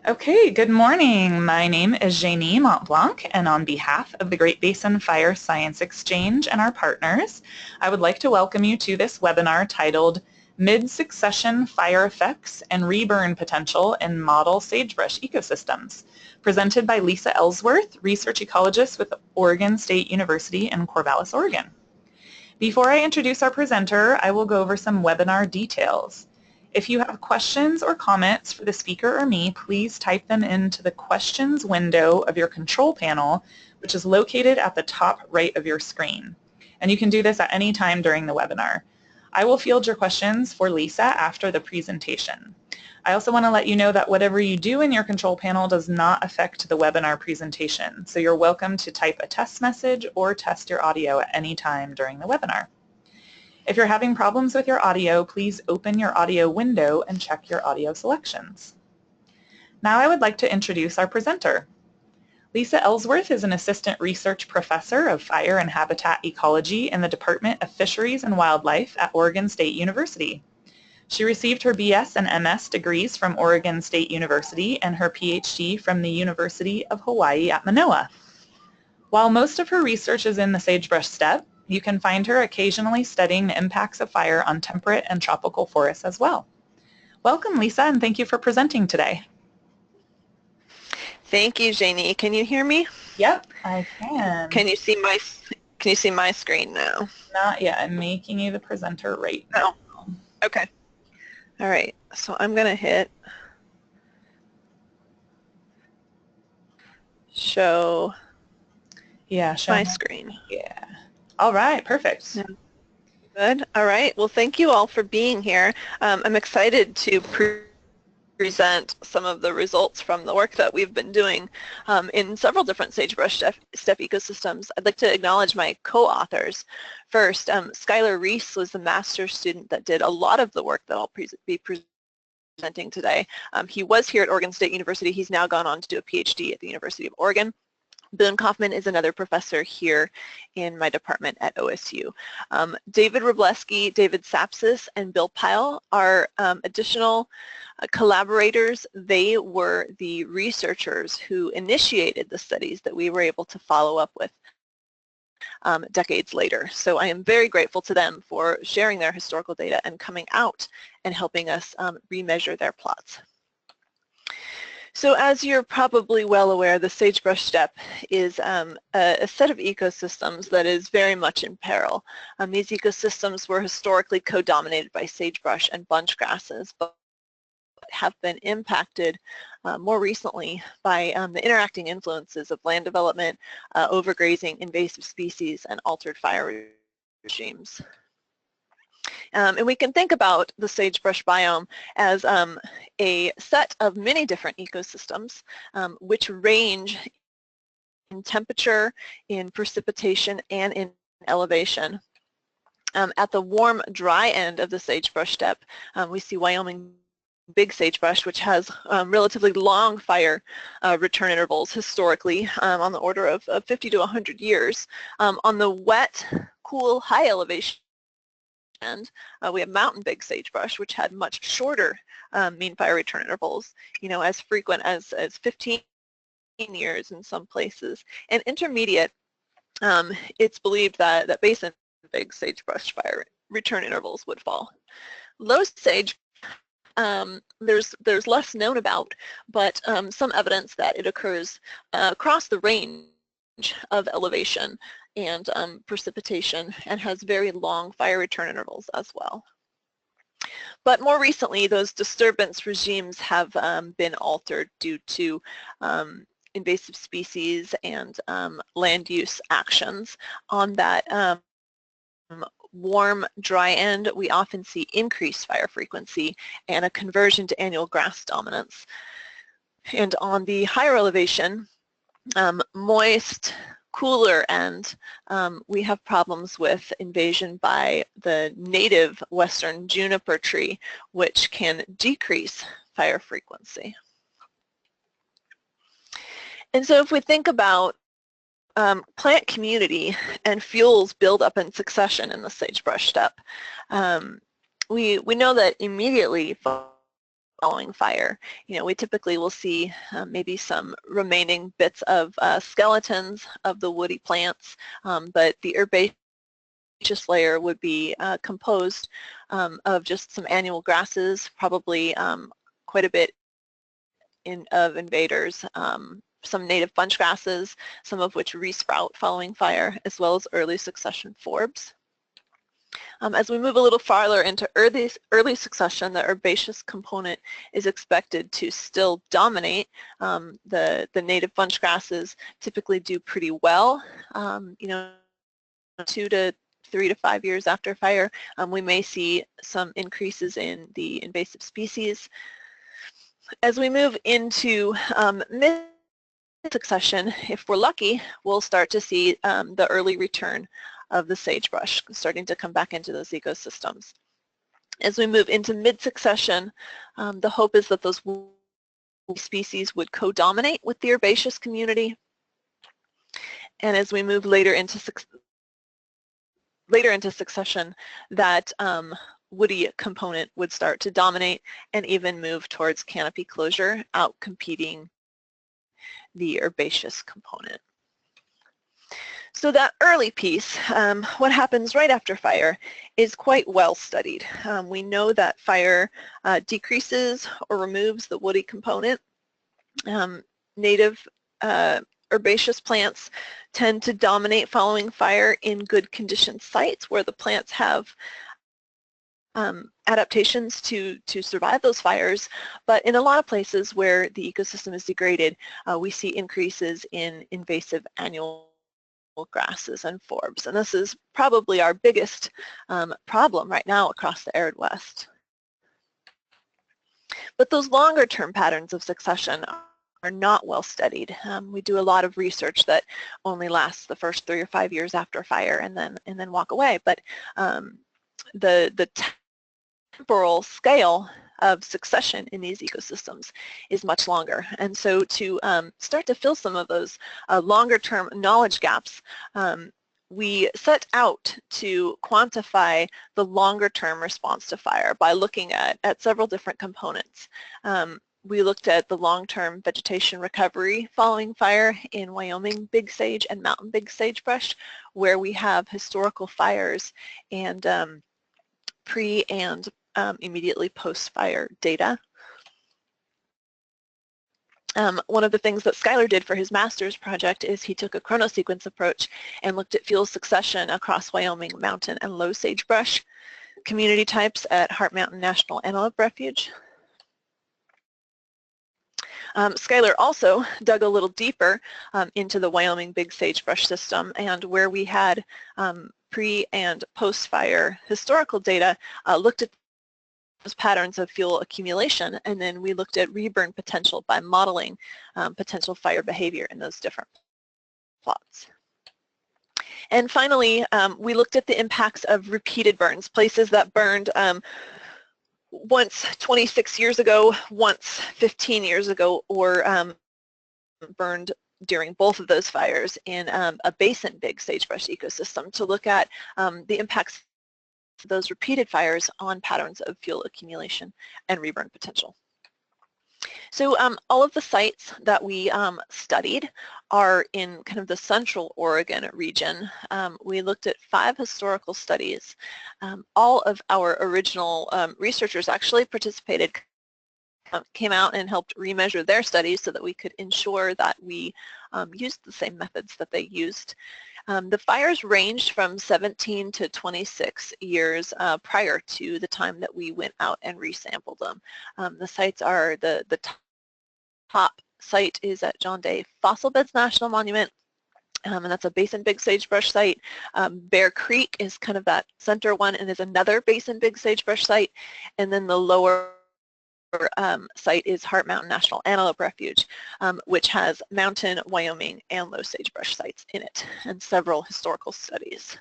Okay, good morning. My name is Janie Montblanc, and on behalf of the Great Basin Fire Science Exchange and our partners, I would like to welcome you to this webinar titled Mid-Succession Fire Effects and Reburn Potential in Model Sagebrush Ecosystems, presented by Lisa Ellsworth, research ecologist with Oregon State University in Corvallis, Oregon. Before I introduce our presenter, I will go over some webinar details. If you have questions or comments for the speaker or me, please type them into the questions window of your control panel, which is located at the top right of your screen. And you can do this at any time during the webinar. I will field your questions for Lisa after the presentation. I also want to let you know that whatever you do in your control panel does not affect the webinar presentation, so you're welcome to type a test message or test your audio at any time during the webinar. If you're having problems with your audio, please open your audio window and check your audio selections. Now I would like to introduce our presenter. Lisa Ellsworth is an assistant research professor of fire and habitat ecology in the Department of Fisheries and Wildlife at Oregon State University. She received her BS and MS degrees from Oregon State University and her PhD from the University of Hawaii at Manoa. While most of her research is in the sagebrush steppe, you can find her occasionally studying the impacts of fire on temperate and tropical forests as well. Welcome, Lisa, and thank you for presenting today. Thank you, Janie. Can you hear me? Yep, I can. Can you see my screen now? Not yet. I'm making you the presenter right now. Okay. All right. So I'm going to hit show my screen. Yeah. All right. Perfect. Yeah. Good. All right. Well, thank you all for being here. I'm excited to present some of the results from the work that we've been doing in several different sagebrush steppe ecosystems. I'd like to acknowledge my co-authors. First, Skylar Reese was the master's student that did a lot of the work that I'll be presenting today. He was here at Oregon State University. He's now gone on to do a PhD at the University of Oregon. Boone Kaufman is another professor here in my department at OSU. David Robleski, David Sapsis, and Bill Pyle are additional collaborators. They were the researchers who initiated the studies that we were able to follow up with decades later. So I am very grateful to them for sharing their historical data and coming out and helping us remeasure their plots. So as you're probably well aware, the sagebrush steppe is a set of ecosystems that is very much in peril. These ecosystems were historically co-dominated by sagebrush and bunch grasses, but have been impacted more recently by the interacting influences of land development, overgrazing, invasive species, and altered fire regimes. And we can think about the sagebrush biome as a set of many different ecosystems which range in temperature, in precipitation, and in elevation. At the warm, dry end of the sagebrush steppe, we see Wyoming big sagebrush, which has relatively long fire return intervals historically on the order of 50 to 100 years. On the wet, cool, high elevation end, we have mountain big sagebrush, which had much shorter mean fire return intervals, as frequent as 15 years in some places. And intermediate, it's believed that basin big sagebrush fire return intervals would fall. Low sage, there's less known about, but some evidence that it occurs across the range of elevation and precipitation and has very long fire return intervals as well. But more recently, those disturbance regimes have been altered due to invasive species and land use actions. On that warm, dry end, we often see increased fire frequency and a conversion to annual grass dominance. And on the higher elevation, moist, cooler end, we have problems with invasion by the native western juniper tree, which can decrease fire frequency. And so if we think about plant community and fuels build up in succession in the sagebrush steppe, we know that immediately following fire. You know, we typically will see maybe some remaining bits of skeletons of the woody plants, but the herbaceous layer would be composed of just some annual grasses, probably quite a bit of invaders, some native bunch grasses, some of which resprout following fire, as well as early succession forbs. As we move a little farther into early succession, the herbaceous component is expected to still dominate. The native bunch grasses typically do pretty well. You know, 2 to 3 to 5 years after fire, we may see some increases in the invasive species. As we move into mid-succession, if we're lucky, we'll start to see the early return of the sagebrush starting to come back into those ecosystems. As we move into mid-succession, the hope is that those species would co-dominate with the herbaceous community. And as we move later into succession, that woody component would start to dominate and even move towards canopy closure, out-competing the herbaceous component. So that early piece, what happens right after fire, is quite well studied. We know that fire decreases or removes the woody component. Native herbaceous plants tend to dominate following fire in good condition sites where the plants have adaptations to survive those fires, but in a lot of places where the ecosystem is degraded, we see increases in invasive annual grasses and forbs, and this is probably our biggest problem right now across the arid West. But those longer term patterns of succession are not well studied. We do a lot of research that only lasts the first 3 or 5 years after fire and then walk away, but the temporal scale of succession in these ecosystems is much longer. And so to start to fill some of those longer term knowledge gaps, we set out to quantify the longer term response to fire by looking at several different components. We looked at the long-term vegetation recovery following fire in Wyoming big sage and mountain big sagebrush, where we have historical fires and pre and immediately post-fire data. One of the things that Skylar did for his master's project is he took a chronosequence approach and looked at fuel succession across Wyoming mountain and low sagebrush community types at Heart Mountain National Antelope Refuge. Skylar also dug a little deeper into the Wyoming big sagebrush system, and where we had pre and post-fire historical data, looked at those patterns of fuel accumulation, and then we looked at reburn potential by modeling potential fire behavior in those different plots. And finally, we looked at the impacts of repeated burns, places that burned once 26 years ago, once 15 years ago, or burned during both of those fires in a basin big sagebrush ecosystem to look at the impacts of those repeated fires on patterns of fuel accumulation and reburn potential. So all of the sites that we studied are in kind of the central Oregon region. We looked at 5 historical studies. All of our original researchers actually participated, came out and helped remeasure their studies so that we could ensure that we used the same methods that they used. The fires ranged from 17 to 26 years prior to the time that we went out and resampled them. The sites are, the top site is at John Day Fossil Beds National Monument, and that's a basin big sagebrush site. Bear Creek is kind of that center one and is another basin big sagebrush site, and then the lower site is Heart Mountain National Antelope Refuge, which has mountain, Wyoming, and low sagebrush sites in it, and several historical studies.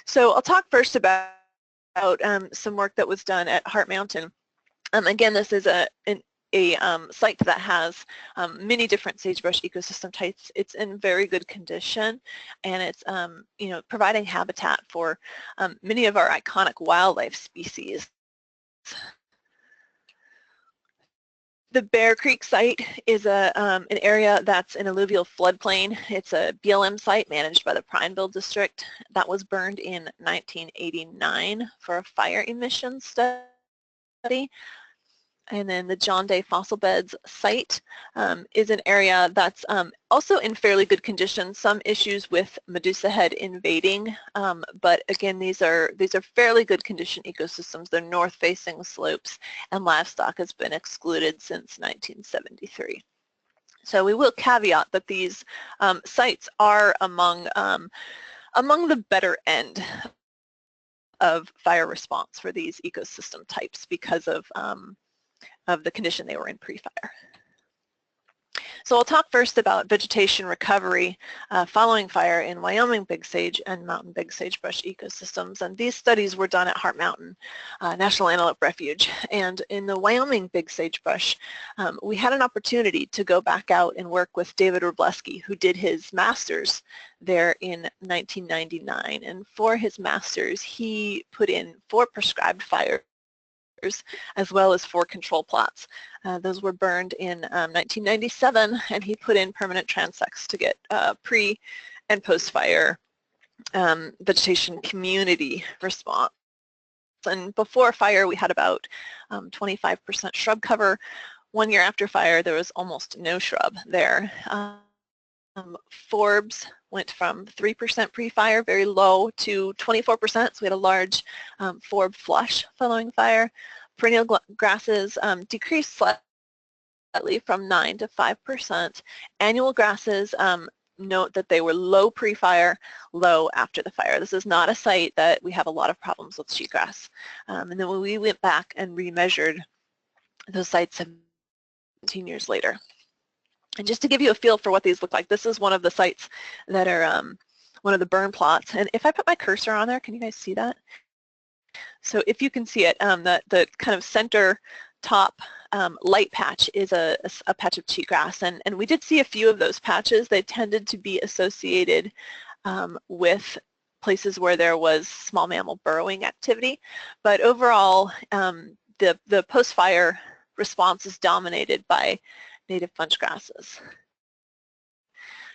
So I'll talk first about some work that was done at Heart Mountain. Again, this is a site that has many different sagebrush ecosystem types. It's in very good condition, and it's you know, providing habitat for many of our iconic wildlife species. The Bear Creek site is an area that's an alluvial floodplain. It's a BLM site managed by the Prineville District that was burned in 1989 for a fire emissions study. And then the John Day Fossil Beds site is an area that's also in fairly good condition. Some issues with Medusa head invading, but again, these are fairly good condition ecosystems. They're north-facing slopes, and livestock has been excluded since 1973. So we will caveat that these sites are among the better end of fire response for these ecosystem types because of the condition they were in pre-fire. So I'll talk first about vegetation recovery following fire in Wyoming big sage and mountain big sagebrush ecosystems. And these studies were done at Heart Mountain National Antelope Refuge. And in the Wyoming big sagebrush, we had an opportunity to go back out and work with David Wroblewski, who did his master's there in 1999. And for his master's, he put in 4 prescribed fires as well as 4 control plots. Those were burned in 1997, and he put in permanent transects to get pre and post-fire vegetation community response. And before fire, we had about 25% shrub cover. 1 year after fire, there was almost no shrub there. Forbs went from 3% pre-fire, very low, to 24%, so we had a large forb flush following fire. Perennial grasses decreased slightly from 9 to 5%. Annual grasses, note that they were low pre-fire, low after the fire. This is not a site that we have a lot of problems with cheatgrass. And then when we went back and remeasured those sites 17 years later. And just to give you a feel for what these look like, this is one of the sites that are one of the burn plots. And if I put my cursor on there, can you guys see that? So if you can see it, the kind of center top light patch is a patch of cheatgrass. And we did see a few of those patches. They tended to be associated with places where there was small mammal burrowing activity. But overall, the post-fire response is dominated by native bunch grasses.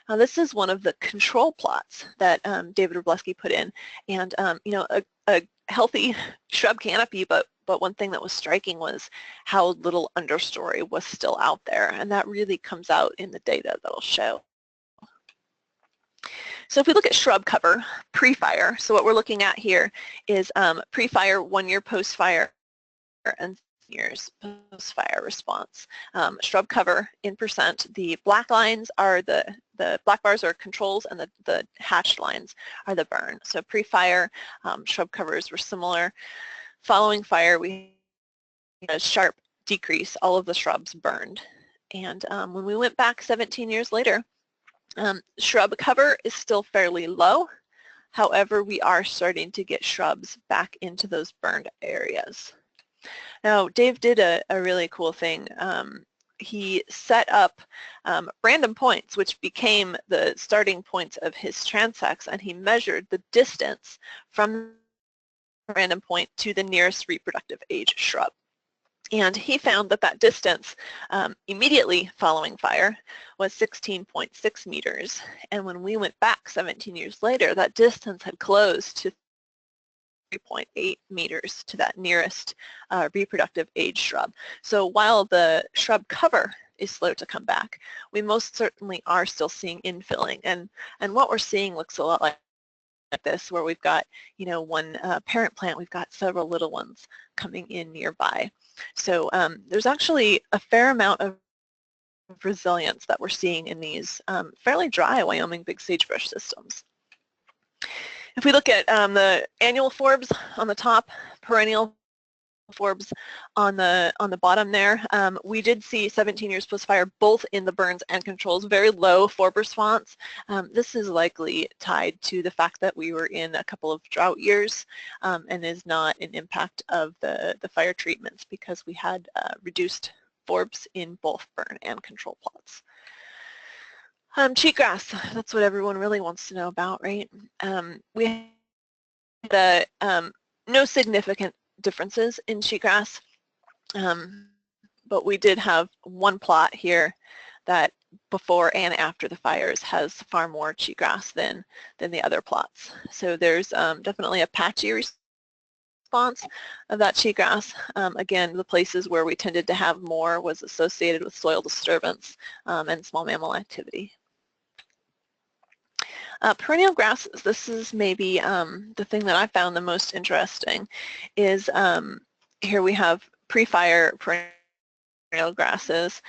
Now this is one of the control plots that David Wroblewski put in, and you know, a healthy shrub canopy, but one thing that was striking was how little understory was still out there, and that really comes out in the data that I'll show. So if we look at shrub cover pre-fire, so what we're looking at here is pre-fire, 1 year post-fire, and years post-fire response. Shrub cover in percent. The black lines are the black bars are controls, and the hatched lines are the burn. So pre-fire, shrub covers were similar. Following fire, we had a sharp decrease. All of the shrubs burned. And when we went back 17 years later, shrub cover is still fairly low. However, we are starting to get shrubs back into those burned areas. Now, Dave did a really cool thing. He set up random points, which became the starting points of his transects, and he measured the distance from the random point to the nearest reproductive age shrub. And he found that that distance immediately following fire was 16.6 meters. And when we went back 17 years later, that distance had closed to 3.8 meters to that nearest reproductive age shrub. So while the shrub cover is slow to come back, we most certainly are still seeing infilling. And what we're seeing looks a lot like this, where we've got, you know, one parent plant, we've got several little ones coming in nearby. So there's actually a fair amount of resilience that we're seeing in these fairly dry Wyoming big sagebrush systems. If we look at the annual forbs on the top, perennial forbs on the bottom there, we did see 17 years post-fire both in the burns and controls, very low forb response. This is likely tied to the fact that we were in a couple of drought years and is not an impact of the fire treatments, because we had reduced forbs in both burn and control plots. Cheatgrass, that's what everyone really wants to know about, right? We had no significant differences in cheatgrass, but we did have one plot here that before and after the fires has far more cheatgrass than the other plots. So there's definitely a patchy response of that cheatgrass. Again, the places where we tended to have more was associated with soil disturbance and small mammal activity. Perennial grasses, this is maybe the thing that I found the most interesting, is here we have pre-fire perennial grasses.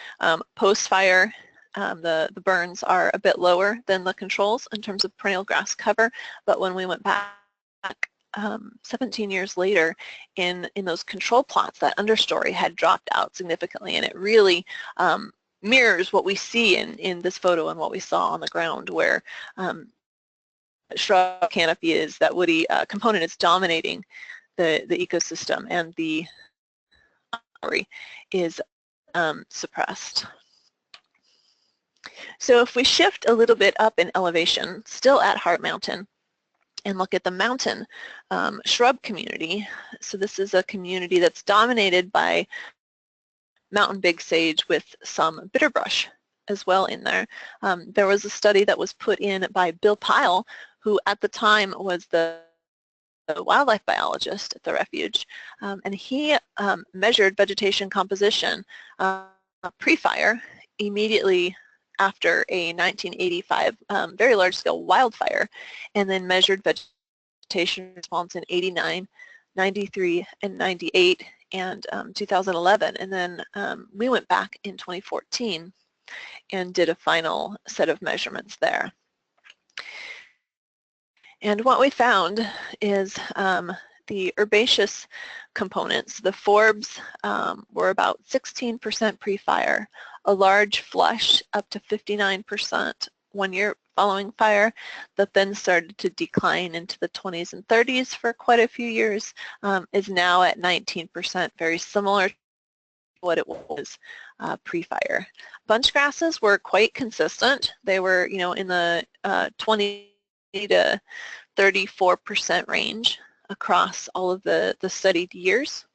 Post-fire, the burns are a bit lower than the controls in terms of perennial grass cover, but when we went back 17 years later in those control plots, that understory had dropped out significantly, and it really mirrors what we see in this photo and what we saw on the ground, where shrub canopy is, that woody component is dominating the ecosystem, and the is suppressed. So if we shift a little bit up in elevation, still at Heart Mountain, and look at the mountain shrub community, so this is a community that's dominated by mountain big sage with some bitterbrush as well in there. There was a study that was put in by Bill Pyle, who at the time was the wildlife biologist at the refuge, and he measured vegetation composition pre-fire immediately after a 1985 very large-scale wildfire, and then measured vegetation response in 89, 93, and 98, and 2011, and then we went back in 2014 and did a final set of measurements there. And what we found is the herbaceous components, the forbs were about 16% pre-fire, a large flush up to 59% 1 year following fire, that then started to decline into the 20s and 30s for quite a few years, is now at 19%, very similar to what it was pre-fire. Bunch grasses were quite consistent. They were, you know, in the 20 to 34% range across all of the studied years.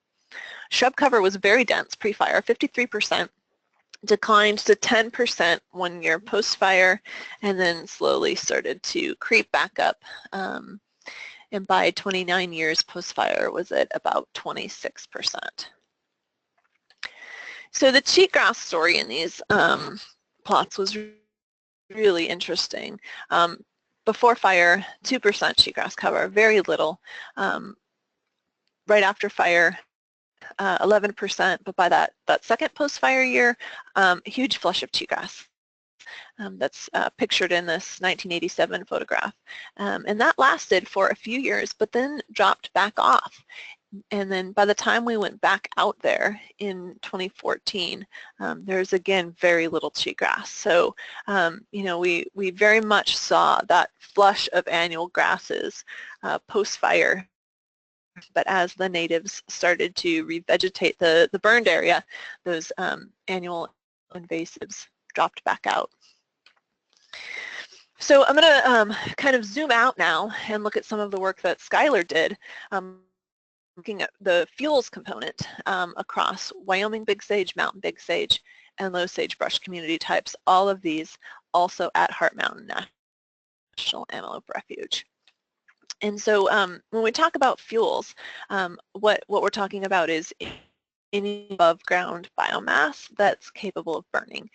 Shrub cover was very dense pre-fire, 53%, declined to 10% 1 year post-fire, and then slowly started to creep back up. And by 29 years post-fire was at about 26%. So the cheatgrass story in these plots was really interesting. Before fire, 2% cheatgrass cover, very little. Right after fire, 11%, but by that second post-fire year, a huge flush of cheatgrass. That's pictured in this 1987 photograph. And that lasted for a few years, but then dropped back off. And then by the time we went back out there in 2014, there's again very little cheatgrass. So, you know, we very much saw that flush of annual grasses post-fire. But as the natives started to revegetate the burned area, those annual invasives dropped back out. So I'm going to kind of zoom out now and look at some of the work that Skylar did, looking at the fuels component across Wyoming big sage, mountain big sage, and low sagebrush community types, all of these also at Heart Mountain National Antelope Refuge. And so when we talk about fuels, what we're talking about is any above ground biomass that's capable of burning.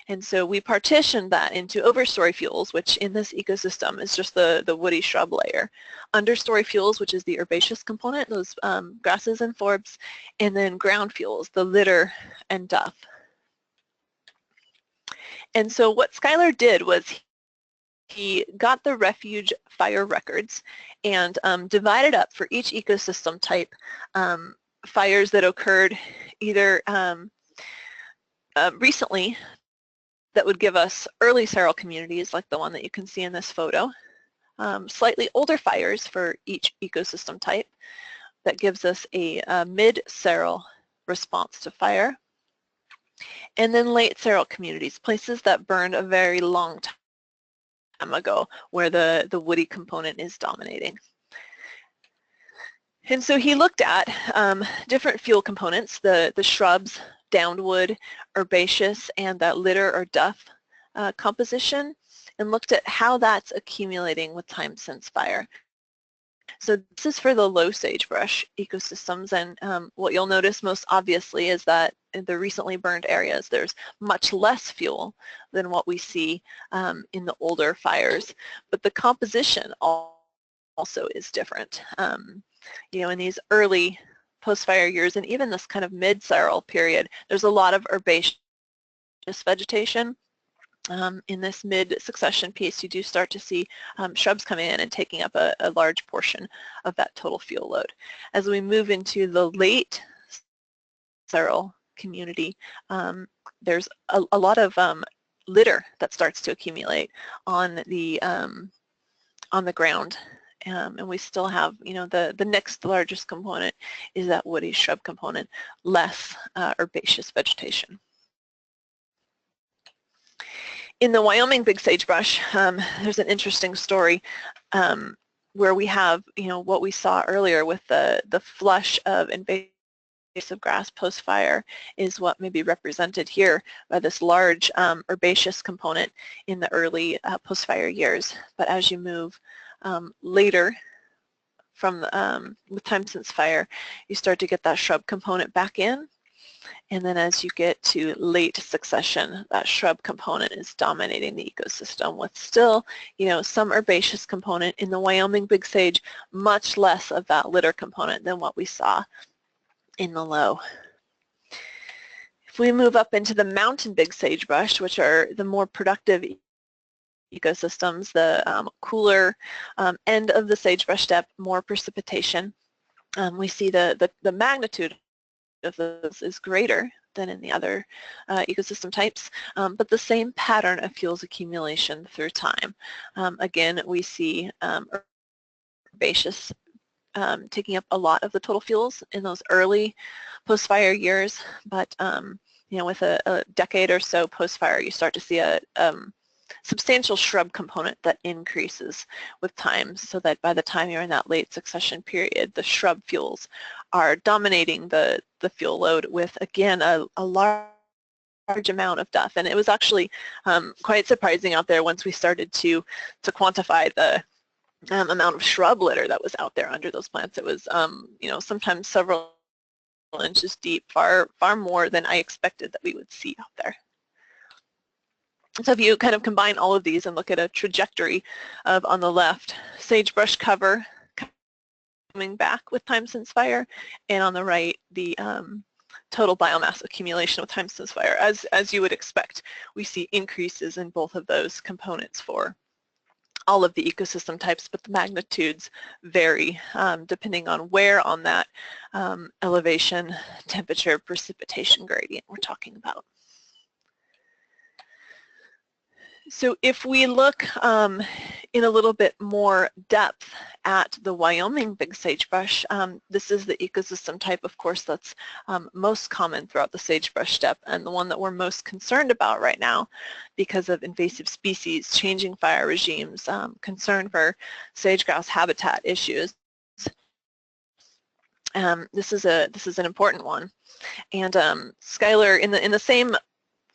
And so we partitioned that into overstory fuels, which in this ecosystem is just the woody shrub layer, understory fuels, which is the herbaceous component, those grasses and forbs, and then ground fuels, the litter and duff. And so what Skylar did was he got the refuge fire records and divided up for each ecosystem type fires that occurred either recently, that would give us early seral communities like the one that you can see in this photo, slightly older fires for each ecosystem type that gives us a mid-seral response to fire, and then late seral communities, places that burned a very long time ago where the woody component is dominating. And so he looked at different fuel components, the shrubs downwood, herbaceous, and that litter or duff composition, and looked at how that's accumulating with time since fire. So this is for the low sagebrush ecosystems, and what you'll notice most obviously is that in the recently burned areas there's much less fuel than what we see in the older fires, but the composition also is different. You know, in these early post-fire years and even this kind of mid-seral period, there's a lot of herbaceous vegetation. In this mid-succession piece, you do start to see shrubs coming in and taking up a large portion of that total fuel load. As we move into the late seral community, there's a lot of litter that starts to accumulate on the ground. And we still have, you know, the next largest component is that woody shrub component, less herbaceous vegetation. In the Wyoming big sagebrush, there's an interesting story where we have, you know, what we saw earlier with the flush of invasive grass post-fire is what may be represented here by this large herbaceous component in the early post-fire years. But as you move later from with time since fire, you start to get that shrub component back in. And then as you get to late succession, that shrub component is dominating the ecosystem with still, you know, some herbaceous component in the Wyoming big sage, much less of that litter component than what we saw in the low. If we move up into the mountain big sagebrush, which are the more productive ecosystems, the cooler end of the sagebrush steppe, more precipitation, we see the magnitude of those is greater than in the other ecosystem types, but the same pattern of fuels accumulation through time. Again, we see herbaceous taking up a lot of the total fuels in those early post-fire years, but you know, with a decade or so post-fire, you start to see a substantial shrub component that increases with time, so that by the time you're in that late succession period, the shrub fuels are dominating the fuel load with, again, a large amount of duff. And it was actually quite surprising out there once we started to quantify the amount of shrub litter that was out there under those plants. It was, you know, sometimes several inches deep, far more than I expected that we would see out there. So if you kind of combine all of these and look at a trajectory of, on the left, sagebrush cover coming back with time since fire, and on the right, the total biomass accumulation with time since fire, as you would expect, we see increases in both of those components for all of the ecosystem types, but the magnitudes vary depending on where on that elevation, temperature, precipitation gradient we're talking about. So if we look in a little bit more depth at the Wyoming big sagebrush, this is the ecosystem type, of course, that's most common throughout the sagebrush steppe, and the one that we're most concerned about right now because of invasive species, changing fire regimes, concern for sage-grouse habitat issues. This is an important one, and Skylar, in the same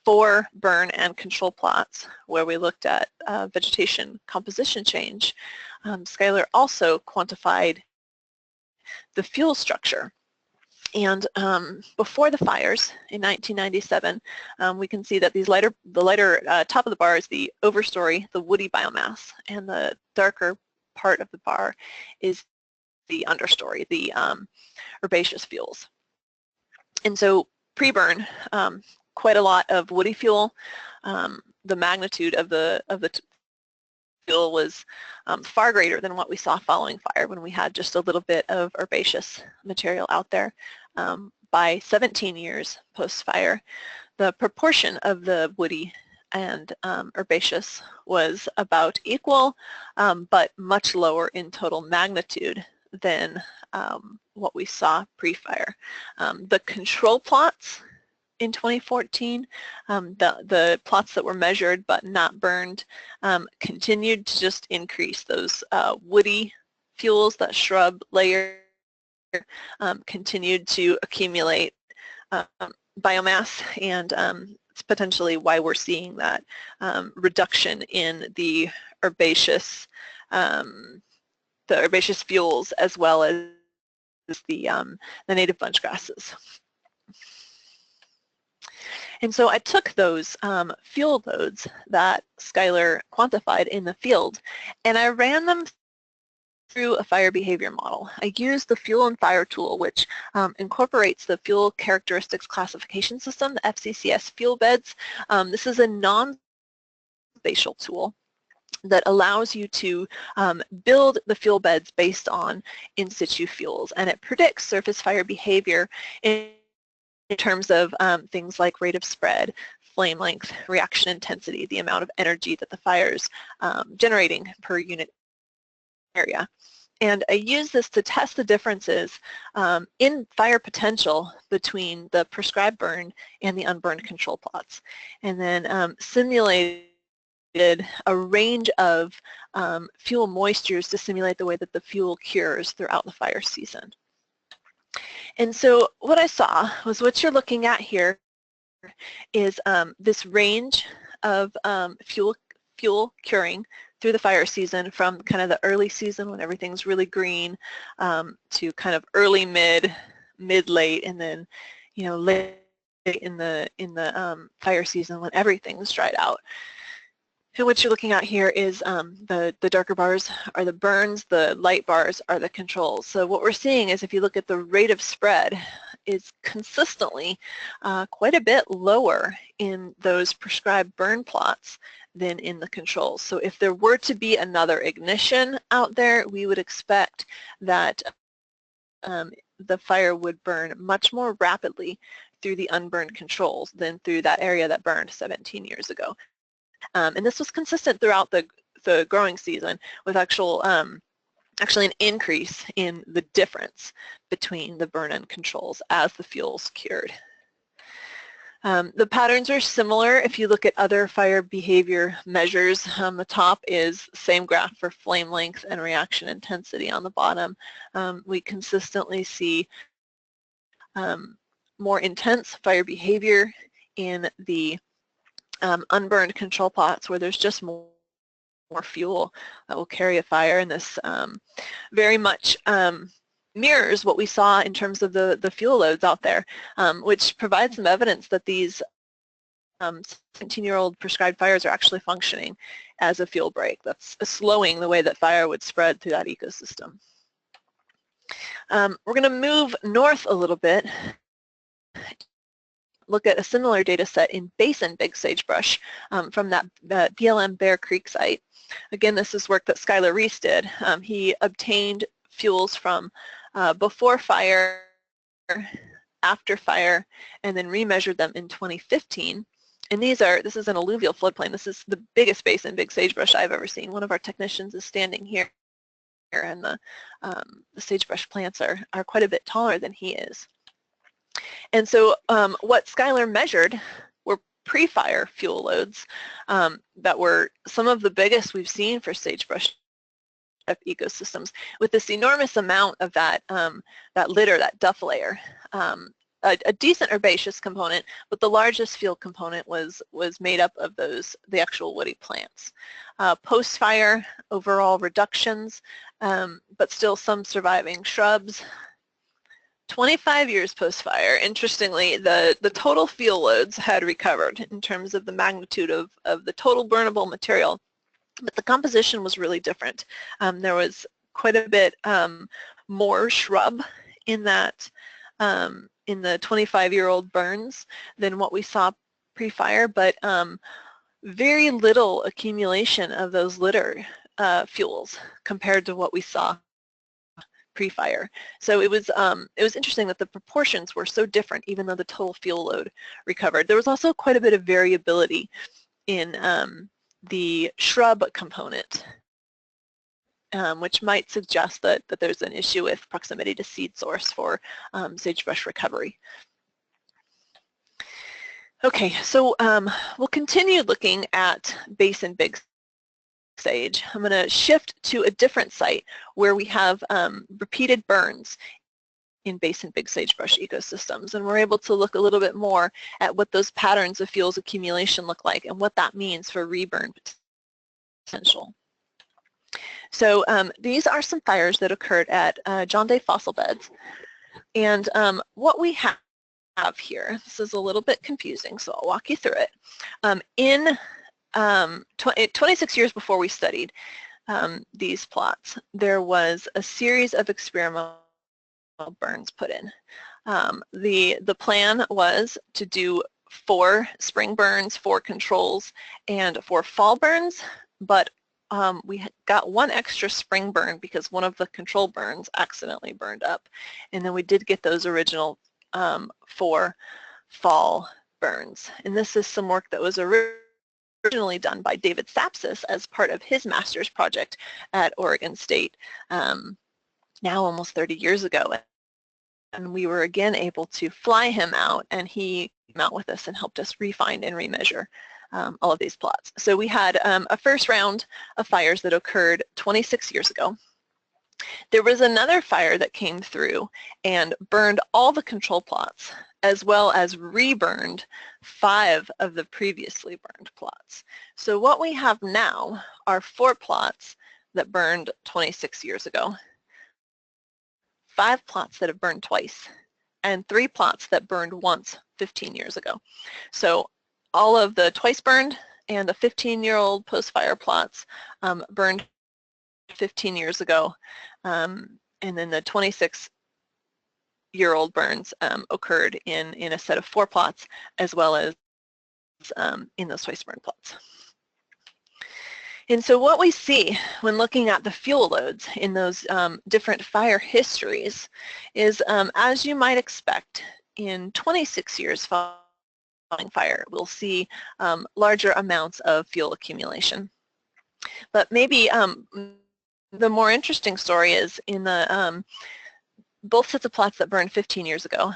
4 burn and control plots where we looked at vegetation composition change, Skylar also quantified the fuel structure. And before the fires in 1997, we can see that the lighter top of the bar is the overstory, the woody biomass, and the darker part of the bar is the understory, the herbaceous fuels. And so pre-burn, quite a lot of woody fuel. The magnitude of the fuel was far greater than what we saw following fire when we had just a little bit of herbaceous material out there. By 17 years post-fire, the proportion of the woody and herbaceous was about equal, but much lower in total magnitude than what we saw pre-fire. The control plots in 2014, the plots that were measured but not burned continued to just increase. Those woody fuels, that shrub layer, continued to accumulate biomass, and it's potentially why we're seeing that reduction in the herbaceous fuels as well as the native bunch grasses. And so I took those fuel loads that Skylar quantified in the field, and I ran them through a fire behavior model. I used the Fuel and Fire tool, which incorporates the Fuel Characteristics Classification System, the FCCS fuel beds. This is a non-spatial tool that allows you to build the fuel beds based on in situ fuels, and it predicts surface fire behavior in terms of things like rate of spread, flame length, reaction intensity, the amount of energy that the fire's generating per unit area. And I use this to test the differences in fire potential between the prescribed burn and the unburned control plots, and then simulated a range of fuel moistures to simulate the way that the fuel cures throughout the fire season. And so what I saw was what you're looking at here is this range of fuel curing through the fire season, from kind of the early season when everything's really green to kind of early, mid-late, and then, you know, late in the fire season when everything's dried out. And what you're looking at here is the darker bars are the burns, the light bars are the controls. So what we're seeing is, if you look at the rate of spread, is consistently quite a bit lower in those prescribed burn plots than in the controls. So if there were to be another ignition out there, we would expect that the fire would burn much more rapidly through the unburned controls than through that area that burned 17 years ago. And this was consistent throughout the growing season, with actually an increase in the difference between the burn-in controls as the fuels cured. The patterns are similar if you look at other fire behavior measures. On the top is same graph for flame length and reaction intensity. On the bottom, we consistently see more intense fire behavior in the unburned control plots, where there's just more fuel that will carry a fire, and this very much mirrors what we saw in terms of the fuel loads out there, which provides some evidence that these 17-year-old prescribed fires are actually functioning as a fuel break. That's slowing the way that fire would spread through that ecosystem. We're going to move north a little bit, look at a similar data set in Basin big sagebrush from that BLM Bear Creek site. Again, this is work that Skylar Reese did. He obtained fuels from before fire, after fire, and then remeasured them in 2015. And this is an alluvial floodplain. This is the biggest basin big sagebrush I've ever seen. One of our technicians is standing here, and the sagebrush plants are quite a bit taller than he is. And so what Skylar measured were pre-fire fuel loads that were some of the biggest we've seen for sagebrush ecosystems, with this enormous amount of that litter, that duff layer. A decent herbaceous component, but the largest fuel component was made up of the actual woody plants. Post-fire overall reductions, but still some surviving shrubs. 25 years post-fire, interestingly, the total fuel loads had recovered in terms of the magnitude of the total burnable material, but the composition was really different. There was quite a bit more shrub in that, in the 25-year-old burns than what we saw pre-fire, but very little accumulation of those litter fuels compared to what we saw pre-fire. So it was interesting that the proportions were so different, even though the total fuel load recovered. There was also quite a bit of variability in the shrub component, which might suggest that there's an issue with proximity to seed source for sagebrush recovery. Okay, so we'll continue looking at basin big sage. I'm going to shift to a different site where we have repeated burns in basin big sagebrush ecosystems, and we're able to look a little bit more at what those patterns of fuels accumulation look like and what that means for reburn potential. So these are some fires that occurred at John Day fossil beds, and what we have here, this is a little bit confusing, so I'll walk you through it. In 26 years before we studied these plots, there was a series of experimental burns put in. The plan was to do 4 spring burns, 4 controls, and 4 fall burns, but we got 1 extra spring burn because one of the control burns accidentally burned up, and then we did get those original 4 fall burns. And this is some work that was originally done by David Sapsis as part of his master's project at Oregon State, now almost 30 years ago. And we were again able to fly him out, and he came out with us and helped us refine and remeasure all of these plots. So we had a first round of fires that occurred 26 years ago. There was another fire that came through and burned all the control plots, as well as reburned 5 of the previously burned plots. So what we have now are 4 plots that burned 26 years ago, 5 plots that have burned twice, and 3 plots that burned once 15 years ago. So all of the twice burned and the 15-year-old post-fire plots burned 15 years ago, and then the 26-year-old burns occurred in a set of 4 plots, as well as in those twice burned plots. And so what we see when looking at the fuel loads in those different fire histories is, as you might expect, in 26 years following fire, we'll see larger amounts of fuel accumulation. But maybe the more interesting story is in the both sets of plots that burned 15 years ago.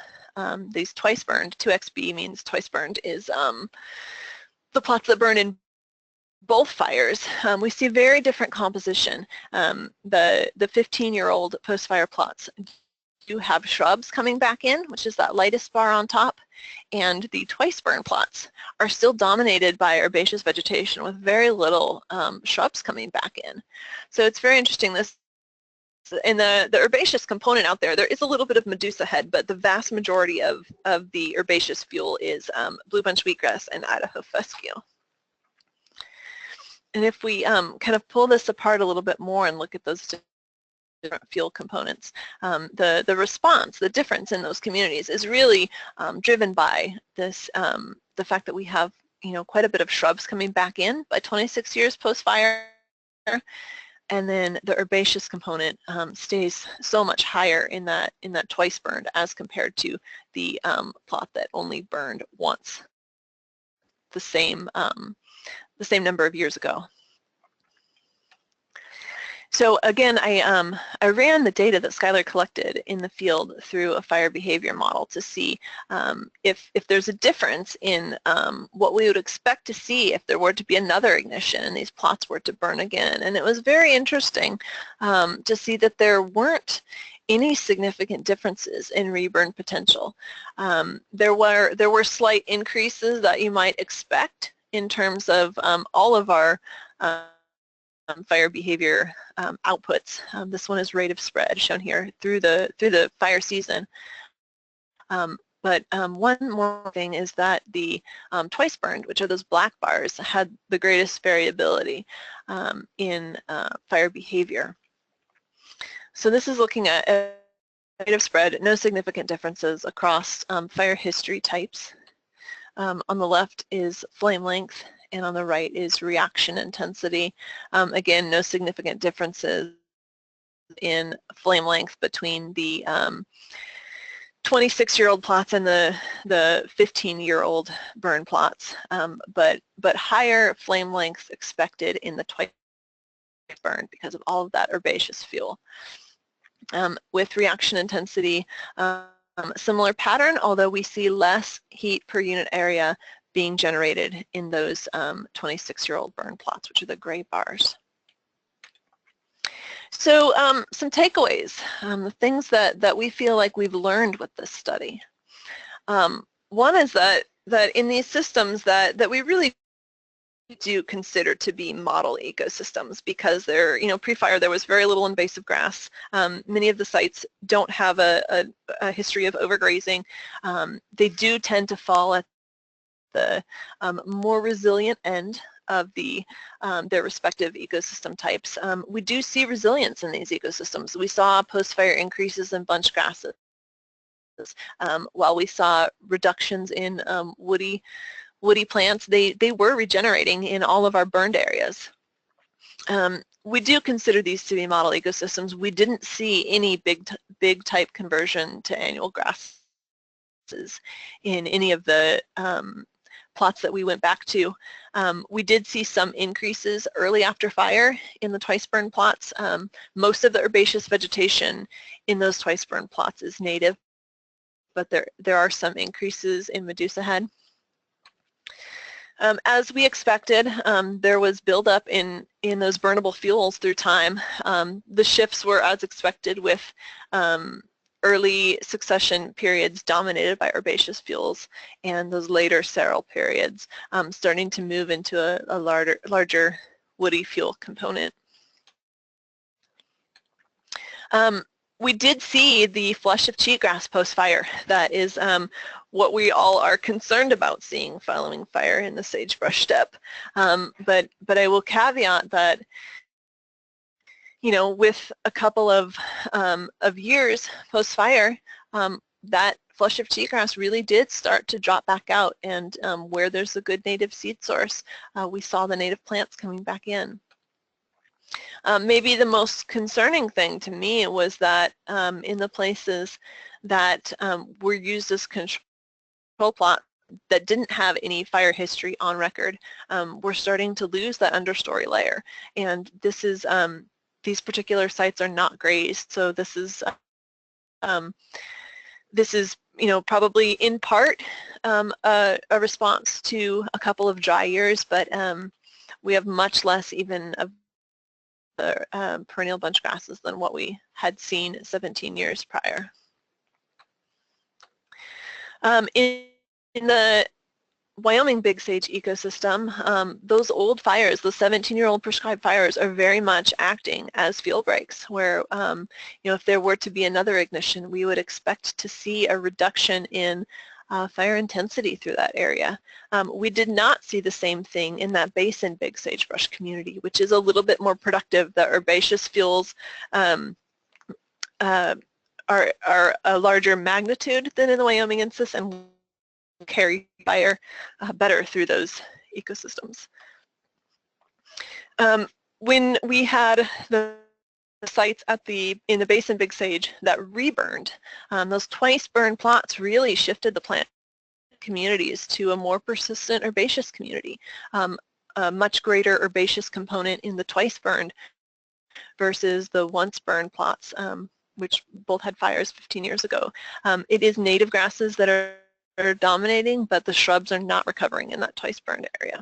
These twice burned, 2xb means twice burned, is the plots that burn in both fires. We see very different composition. The 15-year-old post-fire plots do have shrubs coming back in, which is that lightest bar on top, and the twice burn plots are still dominated by herbaceous vegetation with very little shrubs coming back in. So it's very interesting. This in the herbaceous component out there, there is a little bit of Medusa head, but the vast majority of the herbaceous fuel is blue bunch wheatgrass and Idaho fescue. And if we kind of pull this apart a little bit more and look at those different fuel components, the response, the difference in those communities is really driven by this, the fact that we have, quite a bit of shrubs coming back in by 26 years post-fire, and then the herbaceous component stays so much higher in that twice burned as compared to the plot that only burned once, the same number of years ago. So again, I ran the data that Skylar collected in the field through a fire behavior model to see if there's a difference in what we would expect to see if there were to be another ignition and these plots were to burn again. And it was very interesting to see that there weren't any significant differences in reburn potential. There were slight increases that you might expect in terms of all of our fire behavior outputs. This one is rate of spread shown here through the fire season. But one more thing is that the twice burned, which are those black bars, had the greatest variability in fire behavior. So this is looking at rate of spread, no significant differences across fire history types. On the left is flame length, and on the right is reaction intensity. Again, no significant differences in flame length between the 26-year-old plots and the 15-year-old burn plots, but higher flame lengths expected in the twice burn because of all of that herbaceous fuel. With reaction intensity, similar pattern, although we see less heat per unit area being generated in those 26-year-old burn plots, which are the gray bars. So some takeaways, the things that we feel like we've learned with this study. One is that in these systems that we really do consider to be model ecosystems, because they're, pre-fire there was very little invasive grass. Many of the sites don't have a history of overgrazing. They do tend to fall at the more resilient end of their respective ecosystem types. We do see resilience in these ecosystems. We saw post-fire increases in bunch grasses, while we saw reductions in woody plants. They were regenerating in all of our burned areas. We do consider these to be model ecosystems. We didn't see any big type conversion to annual grasses in any of the plots that we went back to. We did see some increases early after fire in the twice burned plots. Most of the herbaceous vegetation in those twice burned plots is native, but there are some increases in Medusa head. As we expected, there was buildup in those burnable fuels through time. The shifts were as expected, with early succession periods dominated by herbaceous fuels, and those later seral periods starting to move into a larger woody fuel component. We did see the flush of cheatgrass post-fire. That is what we all are concerned about seeing following fire in the sagebrush steppe. But I will caveat that, with a couple of years post-fire, that flush of cheatgrass really did start to drop back out, and where there's a good native seed source, we saw the native plants coming back in. Maybe the most concerning thing to me was that in the places that were used as control plot that didn't have any fire history on record, we're starting to lose that understory layer. And this is, these particular sites are not grazed, so this is probably in part a response to a couple of dry years, but we have much less even of the perennial bunch grasses than what we had seen 17 years prior. In the Wyoming big sage ecosystem, those old fires, the 17-year-old prescribed fires, are very much acting as fuel breaks, where if there were to be another ignition, we would expect to see a reduction in fire intensity through that area. We did not see the same thing in that basin big sagebrush community, which is a little bit more productive. The herbaceous fuels are a larger magnitude than in the Wyoming and Basin, and carry fire better through those ecosystems. When we had the sites in the basin big sage that reburned, those twice burned plots really shifted the plant communities to a more persistent herbaceous community, a much greater herbaceous component in the twice burned versus the once burned plots, which both had fires 15 years ago. It is native grasses that are dominating, but the shrubs are not recovering in that twice burned area.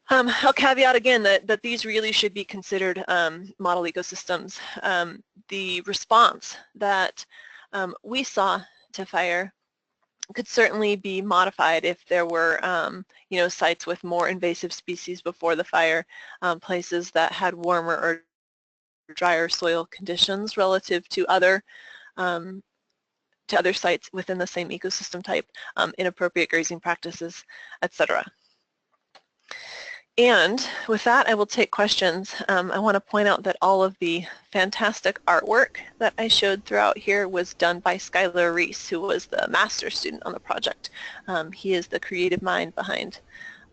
I'll caveat again that these really should be considered model ecosystems. The response that we saw to fire could certainly be modified if there were sites with more invasive species before the fire, places that had warmer or drier soil conditions relative to other sites within the same ecosystem type, inappropriate grazing practices, etc. And with that, I will take questions. I want to point out that all of the fantastic artwork that I showed throughout here was done by Skylar Reese, who was the master's student on the project. He is the creative mind behind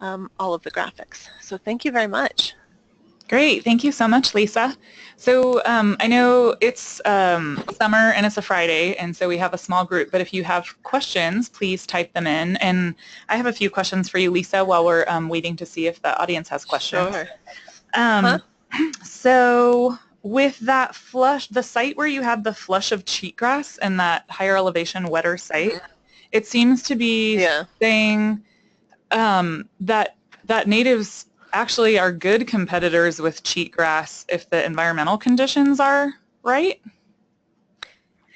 all of the graphics. So thank you very much. Great, thank you so much, Lisa. So I know it's summer and it's a Friday, and so we have a small group, but if you have questions, please type them in. And I have a few questions for you, Lisa, while we're waiting to see if the audience has questions. Sure. So with that flush, the site where you had the flush of cheatgrass and that higher elevation, wetter site, it seems to be saying that natives actually are good competitors with cheatgrass if the environmental conditions are right?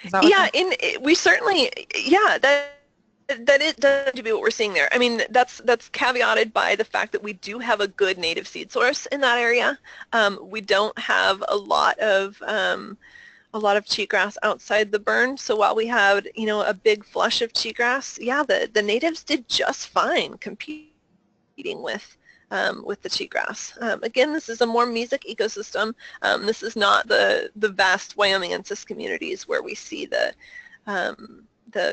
Is that what Yeah, we certainly, yeah, that is does to be what we're seeing there. I mean, that's caveated by the fact that we do have a good native seed source in that area. We don't have a lot of cheatgrass outside the burn. So while we had, a big flush of cheatgrass, yeah, the natives did just fine competing with the cheatgrass. Again, this is a more mesic ecosystem. This is not the vast Wyoming and Basin communities where we see the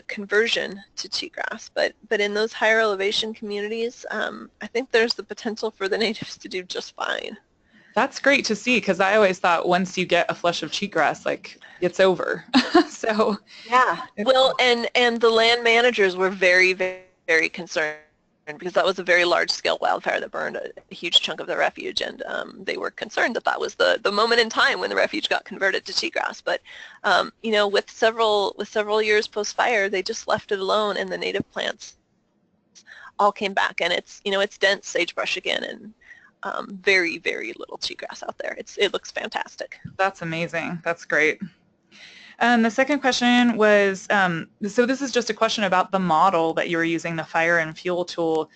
conversion to cheatgrass, but in those higher elevation communities, I think there's the potential for the natives to do just fine. That's great to see, because I always thought once you get a flush of cheatgrass, like, it's over. So yeah, well, and the land managers were very, very, very concerned because that was a very large-scale wildfire that burned a huge chunk of the refuge, and they were concerned that that was the moment in time when the refuge got converted to cheatgrass. But with several years post-fire, they just left it alone, and the native plants all came back, and it's dense sagebrush again, and very, very little cheatgrass out there. It looks fantastic. That's amazing. That's great. And the second question was, so this is just a question about the model that you were using, the fire and fuel tool.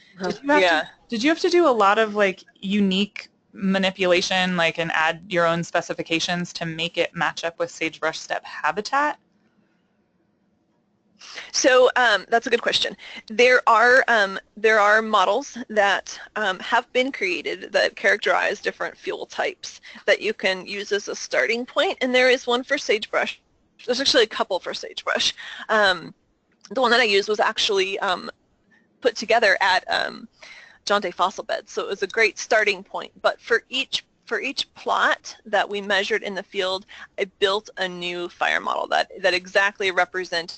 Did you have to do a lot of like unique manipulation, like, and add your own specifications to make it match up with sagebrush steppe habitat? So that's a good question. There are models that have been created that characterize different fuel types that you can use as a starting point, and there is one for sagebrush. There's actually a couple for sagebrush. The one that I used was actually put together at John Day Fossil Beds, so it was a great starting point. But for each plot that we measured in the field, I built a new fire model that exactly represented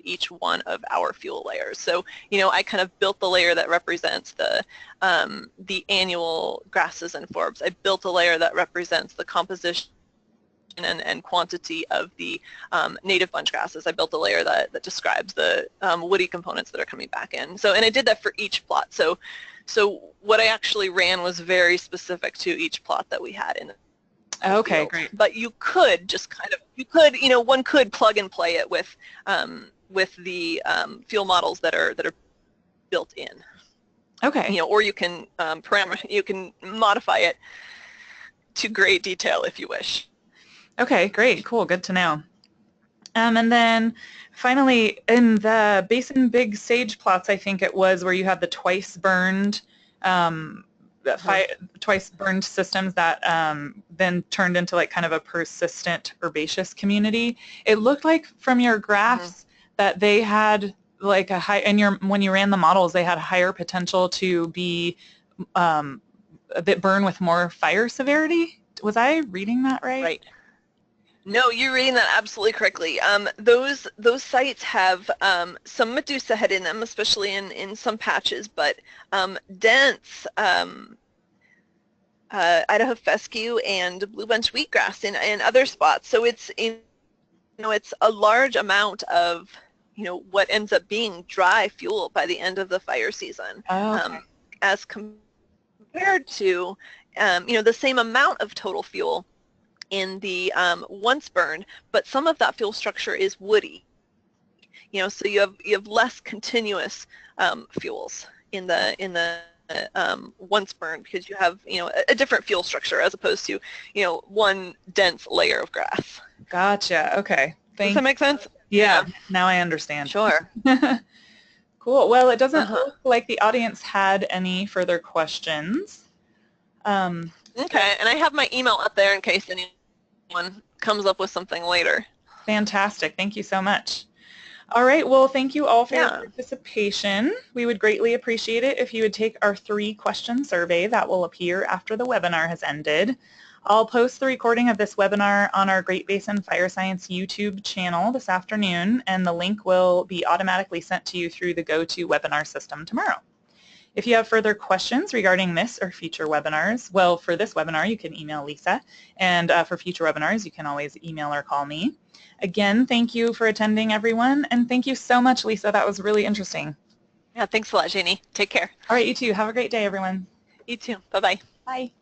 each one of our fuel layers. So I kind of built the layer that represents the annual grasses and forbs. I built a layer that represents the composition and quantity of the native bunch grasses. I built a layer that describes the woody components that are coming back in. And I did that for each plot. So what I actually ran was very specific to each plot that we had in the Okay, field. great. But you could just one could plug and play it with the fuel models that are built in. Okay. Or you can you can modify it to great detail if you wish. Okay, great, cool, good to know. And then finally, in the Basin Big Sage plots, I think it was where you had the twice burned systems that then turned into like kind of a persistent herbaceous community. It looked like from your graphs that they had like a high, when you ran the models, they had higher potential to be that burn with more fire severity. Was I reading that right? Right. No, you're reading that absolutely correctly. Those sites have some medusa head in them, especially in some patches, but dense Idaho fescue and blue bunch wheatgrass in other spots. So it's it's a large amount of what ends up being dry fuel by the end of the fire season, as compared to the same amount of total fuel in the once burned, but some of that fuel structure is woody. So you have less continuous fuels in the once burned, because you have a different fuel structure as opposed to one dense layer of grass. Gotcha. Okay. Does that make sense? Yeah. Now I understand. Sure. Cool. Well, it doesn't look like the audience had any further questions. Okay, and I have my email up there in case anyone comes up with something later. Fantastic. Thank you so much. All right. Well, thank you all for your participation. We would greatly appreciate it if you would take our 3-question survey that will appear after the webinar has ended. I'll post the recording of this webinar on our Great Basin Fire Science YouTube channel this afternoon, and the link will be automatically sent to you through the GoToWebinar system tomorrow. If you have further questions regarding this or future webinars, well, for this webinar, you can email Lisa, and for future webinars, you can always email or call me. Again, thank you for attending, everyone, and thank you so much, Lisa. That was really interesting. Yeah, thanks a lot, Jeannie. Take care. All right, you too. Have a great day, everyone. You too. Bye-bye. Bye.